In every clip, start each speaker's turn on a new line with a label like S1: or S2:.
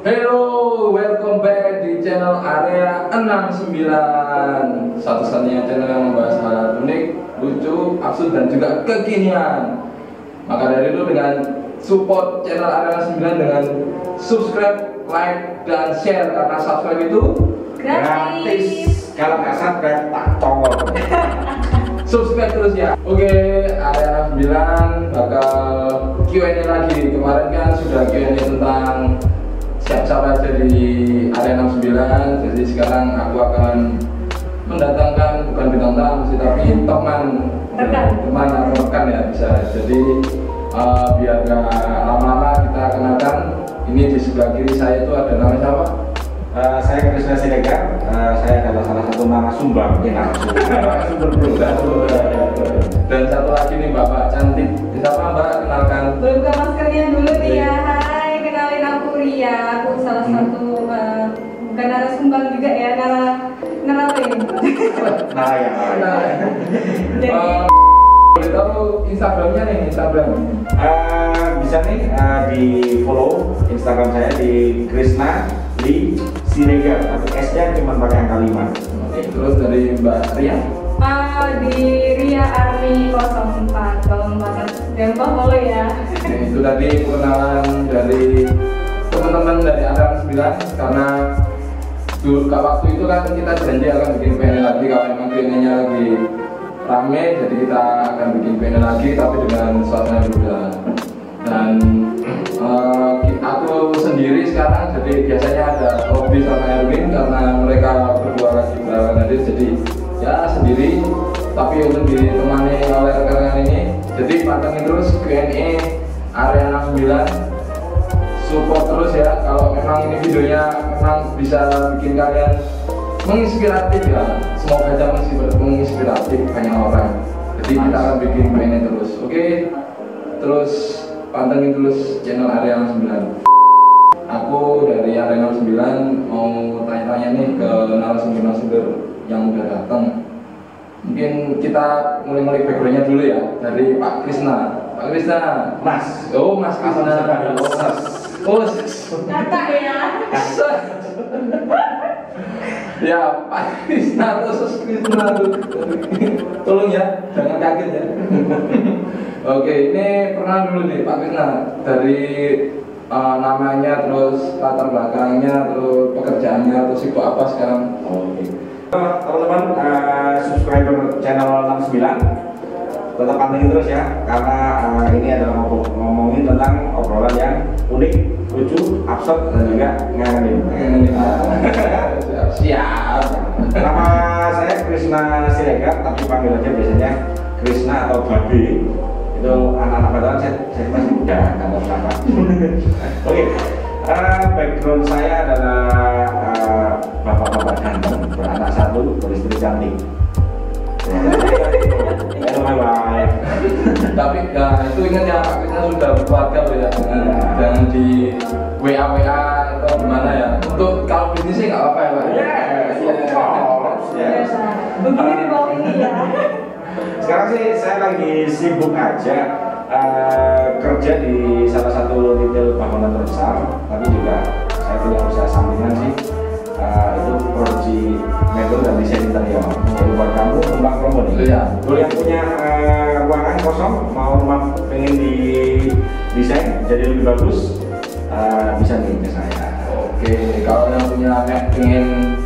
S1: Hello, welcome back di channel Area 69. Satu-satunya channel yang membahas hal unik, lucu, absurd dan juga kekinian. Maka dari itu dengan support channel Area 69 dengan subscribe, like, dan share. Karena subscribe itu
S2: gratis. Kalau nggak subscribe tak congol.
S1: Subscribe terus ya. Oke, Area 9 bakal Q&A lagi. Kemarin kan sudah Q&A tentang siapa aja di Area 69. Jadi sekarang aku akan mendatangkan bukan bintang tamu sih, tapi teman atau rekan ya bisa. Jadi biar gak lama-lama kita kenalkan. Ini di sebelah kiri saya itu ada namanya siapa?
S2: Saya Krisna Siregar. Saya adalah salah satu narasumber.
S1: Dan satu lagi nih Bapak cantik. Siapa Mbak? Kenalkan.
S3: Buka maskernya dulu nih ya. Hai, kenalin aku Ria. Aku salah satu bukan narasumber juga ya, narapin. Jadi
S1: boleh tahu Instagramnya nih, Instagram.
S2: Bisa nih di follow Instagram saya di Krisna Li Siregar, atau S-nya cuma pakai angka 5.
S1: Oke, terus dari Mbak Ria?
S3: di Ria Army 04. Kalau Mbak Dempa follow ya.
S1: Oke, itu tadi perkenalan dari teman-teman dari Area 9. Karena dulu waktu itu kan kita janji akan bikin panel lagi. Kalau memang Q&A-nya lagi rame, jadi kita akan bikin panel lagi tapi dengan suasana berbeda. Dan aku sendiri sekarang, jadi biasanya ada Robi sama Erwin karena mereka berdua lagi berawan hadir, jadi ya sendiri tapi untuk ditemani oleh rekan-rekan ini. Jadi pantengin terus Q&A Area 69, support terus ya. Kalau memang ini videonya memang bisa bikin kalian menginspiratif ya, semoga aja menginspiratif banyak orang. Jadi kita akan bikin Q&A terus. Oke, terus pantengin terus channel Area 69. Aku dari Area 69 mau tanya-tanya nih ke narasumber yang udah datang. Mungkin kita mulai backgroundnya dulu ya, dari Pak Krisna. Pak Krisna,
S2: Mas.
S1: oh Mas Krisna. Oh,
S3: Kakak ya.
S1: ya Pak Krisna atau Sus Krisna tuh. Tolong ya, jangan kaget ya. Oke, ini pernah dulu nih Pak Krisna, dari namanya, terus latar belakangnya, terus pekerjaannya, terus sibuk apa sekarang?
S2: Oke. Teman-teman, subscriber channel 69 tetap pantengin terus ya, karena ini adalah ngomongin tentang obrolan yang unik, lucu, absurd, dan juga ngangenin.
S1: Siap.
S2: Nama saya Krisna Siregar, tapi panggil aja biasanya Krisna atau Babi. Itu anak-anak Bataan, saya masih muda, nggak tahu kenapa. Oke, background saya adalah bapak-bapak ganteng, beranak satu, beristri cantik. Bye.
S1: Tapi ya, itu ingat ya Pak Krisna sudah berkeluarga loh ya, jangan di WA atau gimana ya. Untuk kalau bisnisnya nggak apa-apa ya Pak.
S2: Yes.
S3: Begini di bawah ini ya.
S2: Sekarang sih saya lagi sibuk aja, kerja di salah satu retail bangunan terbesar, tapi juga saya punya usaha sampingan sih, itu produksi mebel dan desain interior. Jadi buat kamu tembak promo nih
S1: Iya.
S2: kalau yang punya ruangan kosong, mau rumah pengen di desain jadi lebih bagus, bisa nih ke saya.
S1: Oke, kalau yang punya pengen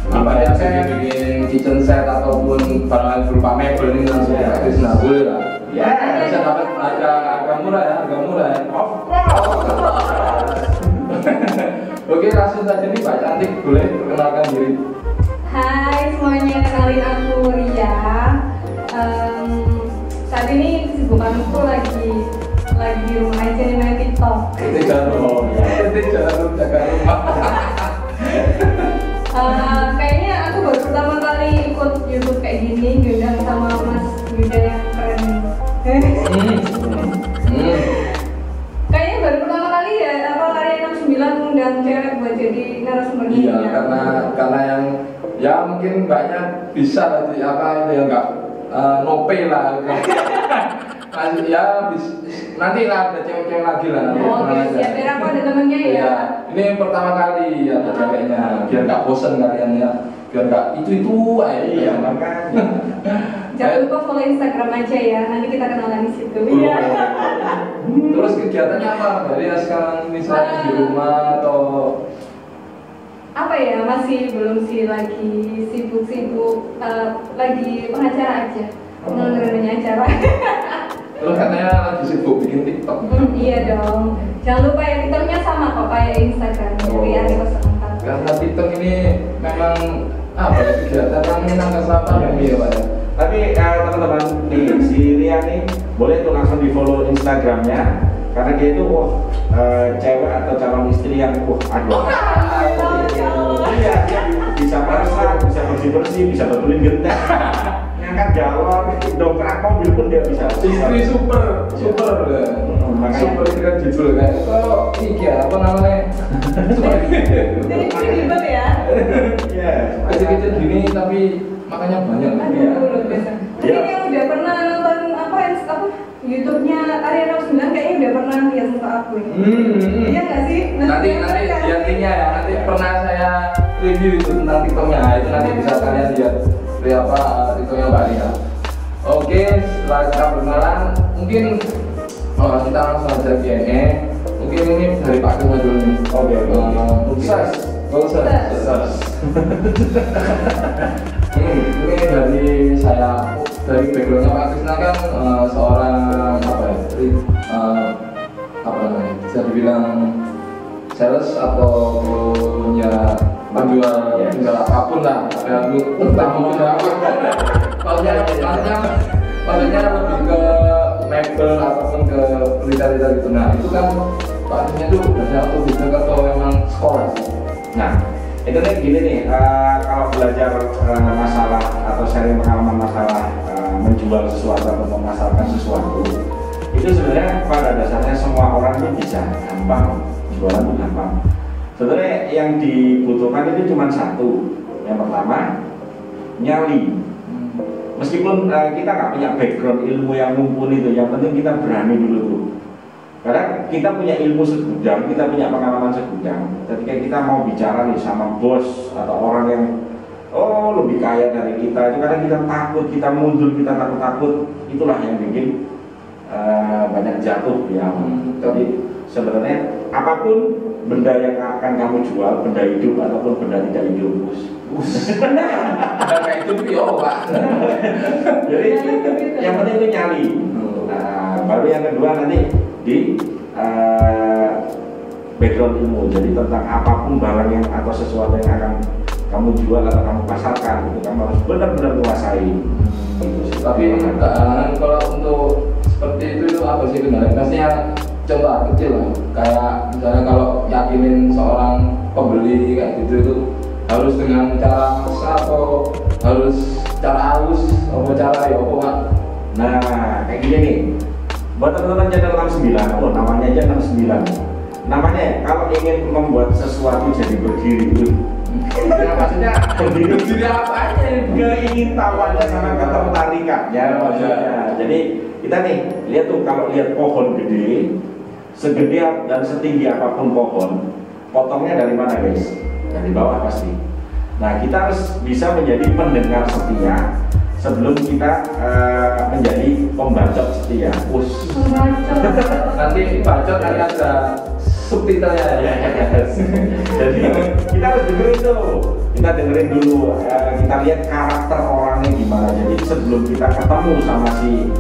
S1: apa ya, bikin kitchen set ataupun barang berupa mebel ini langsung ke Pak Krisna, boleh lah.
S2: Ya,
S1: Bisa dapat harga murah ya,
S2: of course.
S1: Oke, langsung saja nih Pak Cantik, boleh perkenalkan diri.
S3: Hai semuanya, kenalin aku Ria. Saat ini kesibukanku lagi di rumah aja nih, main TikTok.
S1: Jangan jaga rumah.
S3: Kayaknya aku baru pertama kali ikut YouTube kayak gini, diundang sama Mas Yuda yang keren nih. Kayaknya baru pertama kali ya, apa Area 69 ngundang cewek buat jadi narasumbernya.
S1: Iya,
S3: ya.
S1: karena yang ya mungkin banyak bisa nanti apa itu yang enggak no pay lah. Lanjut ya, nanti lah ada cewek-cewek lagi lah. Nanti
S3: Oke, siap. Biar aku ada temennya ya.
S1: Iya, ini pertama kali ada ceweknya, biar nggak bosen kalian ya, biar nggak itu aja.
S2: Iya, makanya.
S3: Jangan lupa follow Instagram aja ya. Nanti kita kenalan di situ. Iya.
S1: Terus kegiatannya apa? Dari sekarang misalnya di rumah atau
S3: Apa ya, masih belum sih, lagi sibuk-sibuk, lagi pengacara aja, ngelenggarain acara.
S1: terus katanya lagi sibuk bikin TikTok.
S3: Iya dong, jangan lupa ya, TikToknya sama kok kayak Instagram, jadi
S1: Oh.
S3: Arifah Serentak.
S1: Karena TikTok ini memang apa ya, kegiatan yang menangkap selatan ya Pak ya.
S2: Tapi teman-teman nih, si Ria nih boleh tuh langsung di follow Instagramnya karena dia itu cewek atau calon istri yang aduh. Iya, dia bisa masak, bisa bersih-bersih, bisa betulin genteng, ngangkat galon, dongkrak mobil pun dia bisa.
S1: Istri super ya.
S2: Makanya
S1: Super itu kan judul kan. Kalau ini ya apa namanya?
S3: Jadi itu ribet ya.
S2: Iya.
S1: Kecil-kecil gini tapi makanya banyak.
S3: Aduh, luar biasa. Mungkin yang udah pernah nonton apa YouTube-nya Ariana 9 kayaknya udah pernah lihat muka aku ini. Iya nggak sih?
S1: Nanti di artinya ya, nanti pernah saya review itu tentang TikToknya, itu nanti bisa kalian lihat dari apa TikToknya Mbak Ria. Oke, setelah kita berkenalan, mungkin kita langsung aja Q&A. Mungkin ini dari Pak Krisna dulu nih.
S2: Oke.
S1: Sukses. Sukses. Ini dari saya, dari backgroundnya Pak Krisna kan seorang apa ya, apa namanya, bisa dibilang sales atau punya penjual apapun lah, ada tamu apa, maksudnya lebih ke mebel ataupun ke berita-berita gitu. Nah itu kan Pak Krisna itu banyak atau bisa atau memang sekolah sih.
S2: Nah, itu nih gini nih, kalau belajar masalah atau sharing pengalaman masalah menjual sesuatu atau memasarkan sesuatu, itu sebenarnya pada dasarnya semua orang itu bisa gampang, jualan itu gampang. Sebenarnya yang dibutuhkan itu cuma satu. Yang pertama, nyali. Meskipun kita nggak punya background ilmu yang mumpuni itu, yang penting kita berani dulu tuh. Karena kita punya ilmu segudang, kita punya pengalaman segudang. Ketika kita mau bicara nih sama bos atau orang yang lebih kaya dari kita, itu kadang kita takut, kita mundur, kita takut-takut. Itulah yang bikin banyak jatuh ya. Jadi sebenarnya apapun benda yang akan kamu jual, benda hidup ataupun benda tidak hidup,
S1: kayak itu Pak.
S2: Jadi yang penting itu nyali. Nah, baru yang kedua nanti di background ilmu. Jadi tentang apapun barang yang atau sesuatu yang akan kamu jual atau kamu pasarkan, itu kamu harus benar-benar menguasai.
S1: Tapi kalau untuk seperti itu apa sih kendalanya? Pastinya contoh kecil lah, kayak misalnya kalau yakinin seorang pembeli kayak gitu itu harus dengan cara maksa atau harus cara halus atau cara ya apa Pak?
S2: Nah, kayak gini nih. Buat teman-teman channel 69, namanya aja 69. Namanya kalau ingin membuat sesuatu jadi berdiri itu. Ya, maksudnya berdiri apa aja? Keingintahuannya sama ketertarikannya maksudnya. Jadi kita nih lihat tuh, kalau lihat pohon gede, segede dan setinggi apapun pohon, potongnya dari mana guys? Dari bawah pasti. Nah, kita harus bisa menjadi pendengar setia sebelum kita menjadi pembacot setia.
S1: Nanti bacot kan ada subtitlenya ya.
S2: Jadi kita harus dengerin tuh, kita dengerin dulu, kita lihat karakter orangnya gimana. Jadi sebelum kita ketemu sama si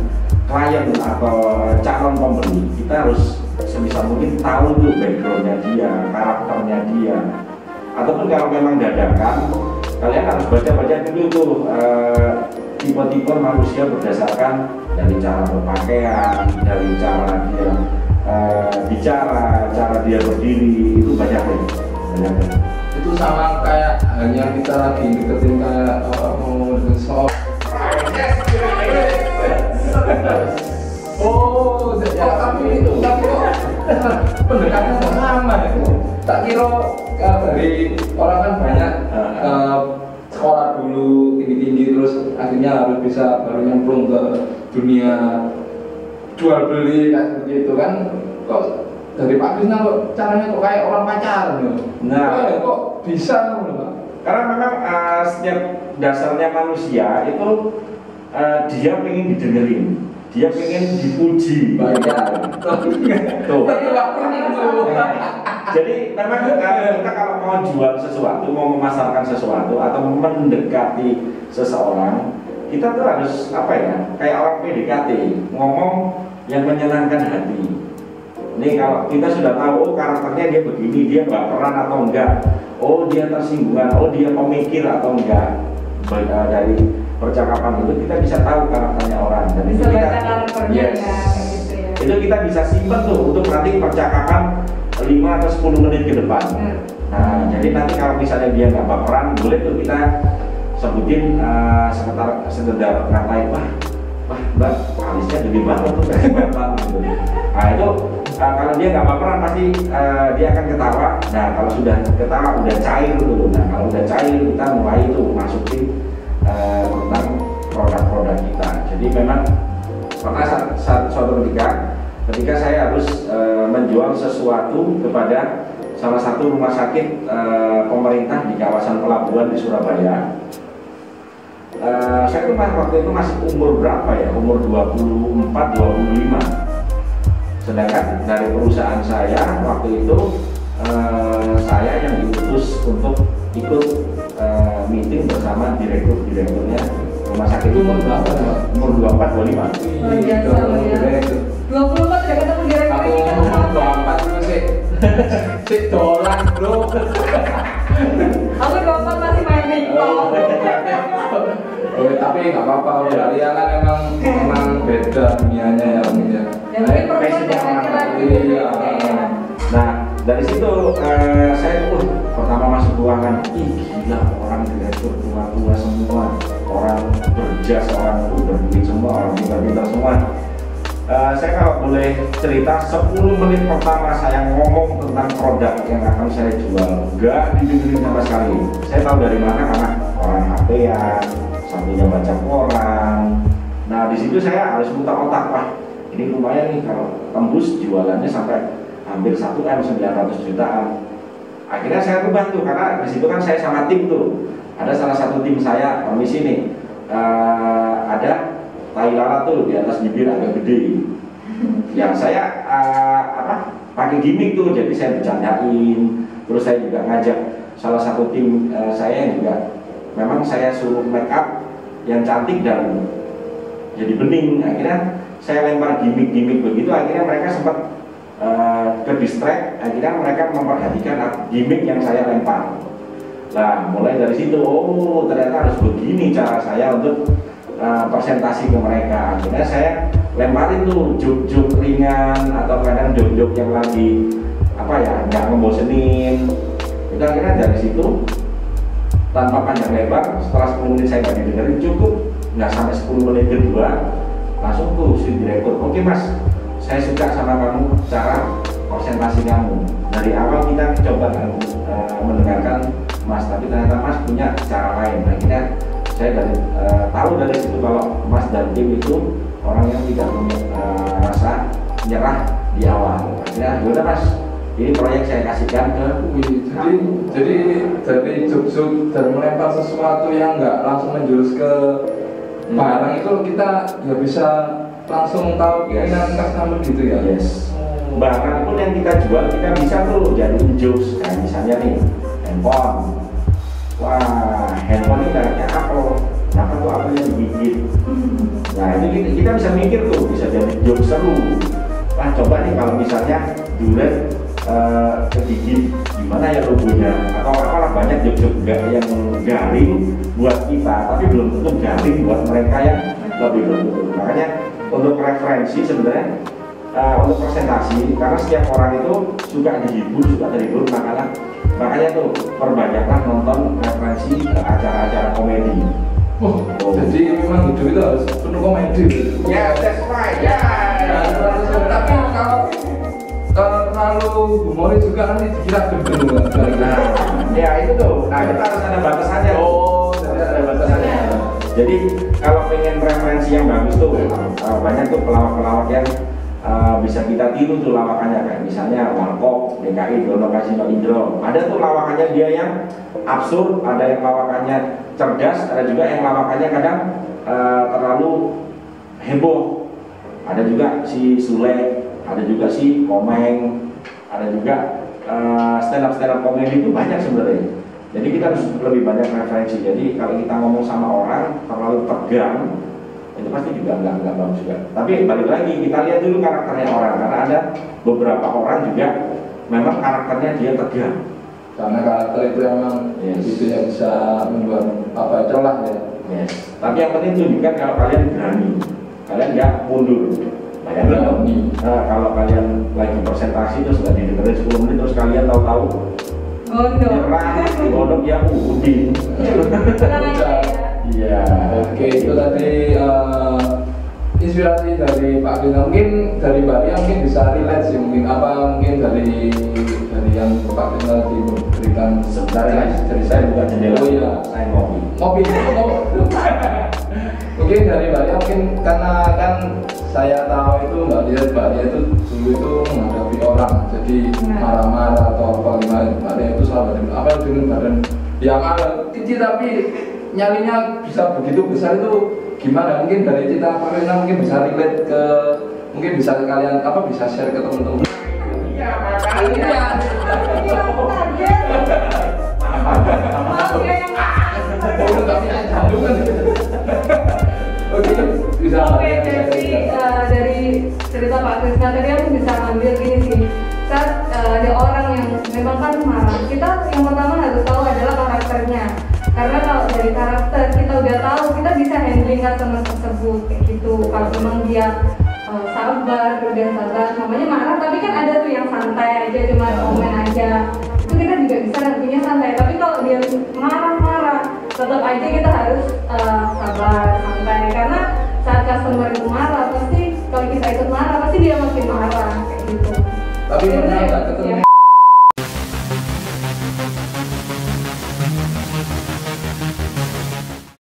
S2: klien atau calon pembeli, kita harus sebisa mungkin tahu tuh backgroundnya dia, karakternya dia. Ataupun kalau memang dadakan, kalian harus baca-baca dulu tuh tipe-tipe manusia berdasarkan dari cara berpakaian, dari cara dia bicara, cara dia berdiri, itu banyak deh.
S1: Itu sama kayak hanya kita lagi deketin kayak mau soal. Oh, tapi kok pendekatannya sama ya. Tak kira dari orang kan banyak sekolah dulu tinggi-tinggi terus akhirnya harus bisa baru nyemplung ke dunia jual beli kan seperti itu kan, kok dari Pak Krisna kok caranya kok kayak orang pacaran ya?
S2: Nah,
S1: kok bisa loh Pak?
S2: Karena memang setiap dasarnya manusia itu dia pengen didengerin, dia pengen dipuji. Tuh. Jadi memang kita kalau mau jual sesuatu, mau memasarkan sesuatu atau mendekati seseorang, kita tuh harus apa ya? Kayak orang PDKT, ngomong yang menyenangkan hati. Ini kalau kita sudah tahu, oh karakternya dia begini, dia baperan atau enggak, oh dia tersinggungan, oh dia pemikir atau enggak. Dari percakapan itu kita bisa tahu karakternya orang. Dan
S3: bisa
S2: itu kita,
S3: baca karakternya
S2: yes,
S3: ya, gitu ya.
S2: itu kita bisa simpen tuh untuk nanti percakapan 5 atau 10 menit ke depan. Nah, jadi nanti kalau misalnya dia nggak baperan, boleh tuh kita sebutin sekedar ngatain, wah mbak, alisnya gede banget tuh kayak bapak gitu. Nah itu kalau dia nggak baperan pasti dia akan ketawa. Nah kalau sudah ketawa udah cair dulu. Nah kalau udah cair kita mulai tuh masukin tentang produk-produk kita. Jadi memang pernah suatu ketika saya harus menjual sesuatu kepada salah satu rumah sakit pemerintah di kawasan pelabuhan di Surabaya. Saya tuh waktu itu masih umur berapa ya? Umur 24-25. Sedangkan dari perusahaan saya waktu itu saya yang diutus untuk ikut meeting bersama direkturnya rumah sakit.
S1: Itu umur berapa ya?
S2: Umur 24-25.
S3: Biasa loh ya. 24 udah ketemu direktur ini kan sama.
S1: 24 itu sih dolan bro.
S3: Aku 24 masih main TikTok.
S1: Tapi nggak apa-apa, kalian kan emang beda dunianya ya mungkin ya.
S3: Dan mungkin perempuan dan laki-laki.
S1: Iya.
S2: Nah dari situ saya tuh pertama masuk ruangan, ih gila, orang direktur tua-tua semua, orang berjas, orang berduit semua, orang pintar-pintar semua. Saya kalau boleh cerita 10 menit pertama saya ngomong tentang produk yang akan saya jual, gak didengerin sama sekali. Saya tahu dari mana, karena orang HP-an, sampingnya baca koran. Nah di situ saya harus putar otak, wah ini lumayan nih kalau tembus jualannya sampai hampir 1M 900 jutaan. Akhirnya saya rubah tuh, karena di situ kan saya sama tim tuh. Ada salah satu tim saya, permisi nih, ada tai lalat tuh di atas bibir agak gede. Ya saya pakai gimmick tuh, jadi saya bercandain. Terus saya juga ngajak salah satu tim saya yang juga memang saya suruh make up yang cantik dan jadi bening. Akhirnya saya lempar gimmick begitu, akhirnya mereka sempat ke distract. Akhirnya mereka memperhatikan gimmick yang saya lempar. Nah mulai dari situ, oh ternyata harus begini cara saya untuk presentasi ke mereka. Akhirnya saya lemparin tuh joke-joke ringan atau kadang joke-joke yang lagi apa ya, nggak ngebosenin. Itu akhirnya dari situ tanpa panjang lebar, setelah 10 menit saya nggak didengerin, cukup nggak sampai 10 menit kedua langsung tuh si direktur, oke mas, saya suka sama kamu cara presentasi kamu. Dari awal kita coba mendengarkan mas, tapi ternyata mas punya cara lain. Akhirnya saya tahu dari situ kalau mas dan tim itu orang yang tidak punya rasa nyerah di awal. Akhirnya yaudah mas, ini proyek saya kasihkan ke
S1: jadi dari joke-joke dan melempar sesuatu yang nggak langsung menjurus ke barang itu kita ya bisa langsung tahu keinginan customer gitu ya.
S2: Yes. Bahkan pun yang kita jual kita bisa tuh jadiin jokes. Nah, misalnya nih handphone. Wah, handphone ini mereknya Apple. Kenapa tuh Apple-nya digigit? Nah, ini kita bisa mikir tuh, bisa jadi jokes seru. Wah, coba nih kalau misalnya duret kegigit, gimana ya logonya? Atau apalah, banyak jok-jok yang garing buat kita, tapi belum tentu garing buat mereka yang lebih betul. Makanya untuk referensi sebenarnya untuk presentasi, karena setiap orang itu suka dihibur, suka terhibur, makanya tuh perbanyaklah nonton referensi acara-acara komedi.
S1: Jadi memang hidup itu harus penuh komedi.
S2: Yeah, that's right.
S1: Tapi kalau terlalu humoris juga nanti dikira gendeng.
S2: Nah, ya itu tuh. Nah, kita harus ada batasannya.
S1: Jadi ada batasannya.
S2: Jadi kalau pengen referensi yang bagus tuh banyak tuh pelawak-pelawak yang bisa kita tiru tuh lawakannya, kayak misalnya Warkop, DKI, Dono Kasino Indro. Ada tuh lawakannya dia yang absurd, ada yang lawakannya cerdas, ada juga yang lawakannya kadang terlalu heboh. Ada juga si Sule, ada juga si Komeng, ada juga stand up komedi itu banyak sebenarnya. Jadi kita harus lebih banyak referensi. Jadi kalau kita ngomong sama orang terlalu tegang, itu pasti juga nggak bagus juga. Tapi balik lagi kita lihat dulu karakternya orang, karena ada beberapa orang juga memang karakternya dia tegang.
S1: Karena karakter itu emang itu yang bisa membuat apa celah ya.
S2: Yes. Tapi yang penting tunjukkan kalau kalian berani, kalian nggak mundur.
S1: Berani.
S2: Nah, kalau kalian lagi presentasi terus nggak didengerin 10 menit terus kalian tahu-tahu nyerang, godok ya udin. Iya.
S1: Oke, itu tadi inspirasi dari Pak Dina. Mungkin dari Mbak Ria mungkin bisa relate sih, mungkin dari yang Pak Dina diberikan
S2: Sebentar dari saya bukan jendela.
S1: Oh iya,
S2: Saya ngopi.
S1: Mungkin dari Mbak Ria mungkin karena kan saya tahu itu Mbak Ria itu dulu itu menghadapi orang jadi marah-marah atau apa gimana. Mbak Ria itu selalu apa dengan badan yang ada kecil tapi nyalinya bisa begitu besar itu gimana? Mungkin dari cerita Pak Dina mungkin bisa relate ke, mungkin bisa kalian apa bisa share ke teman-teman.
S2: Iya, makanya.
S3: Oke, jadi dari cerita Pak Krisna tadi aku bisa ambil gini sih. Saat ada orang yang memang kan marah, kita yang pertama harus tahu adalah karakternya. Karena kalau dari karakter kita udah tahu, kita bisa handling customer tersebut kayak gitu. Kalau memang dia sabar, kemudian sabar, namanya marah, tapi kan ada tuh yang santai aja, cuma komen aja. Itu kita juga bisa nantinya santai. Tapi kalau dia marah-marah, tetap aja kita harus sabar, santai. Karena saat customer itu marah, pasti kalau kita ikut marah, pasti dia makin marah kayak gitu.
S1: Tapi pernah nggak ketemu